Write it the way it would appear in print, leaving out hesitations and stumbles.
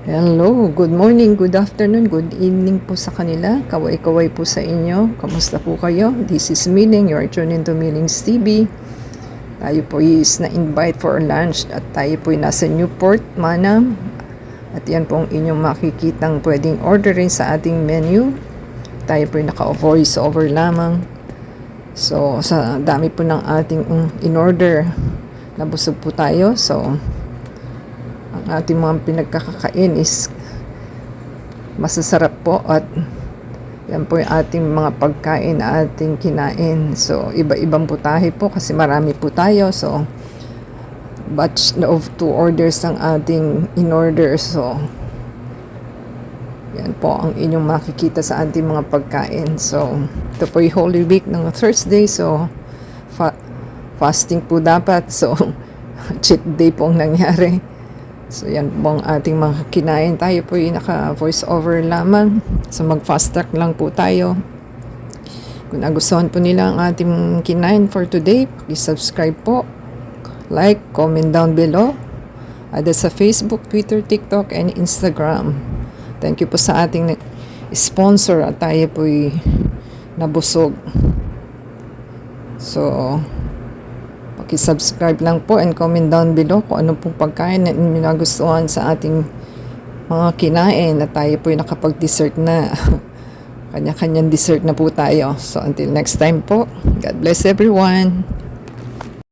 Hello, good morning, good afternoon, good evening po sa kanila. Kaway-kaway po sa inyo. Kamusta po kayo? This is Miling. You are tuned into Miling's TV. Tayo po is na-invite for lunch at tayo po nasa Newport, Manam. At yan po ang inyong makikitang pwedeng orderin sa ating menu. Tayo po naka-voice over lamang. So, sa dami po ng ating in-order, nabusog po tayo. So, ang ating mga pinagkakakain is masasarap po at yan po yung ating mga pagkain na ating kinain. So, iba-ibang putahe po kasi marami po tayo. So, batch of 2 orders ang ating in-order. So, yan po ang inyong makikita sa ating mga pagkain. So, ito po yung Holy Week ng Thursday. So, fasting po dapat. So, cheat day po ang nangyari. So, yan po ang ating mga kinain. Tayo po yung naka-voice over lamang. So, mag-fast track lang po tayo. Kung nagustuhan po nila ang ating kinain for today, please-subscribe po. Like, comment down below. Ada sa Facebook, Twitter, TikTok, and Instagram. Thank you po sa ating sponsor at tayo po yung nabusog. So, subscribe lang po and comment down below kung ano pong pagkain na nagustuhan sa ating mga kinain na tayo po nakapag-dessert na. Kanya-kanyang dessert na po tayo. So until next time po, God bless everyone.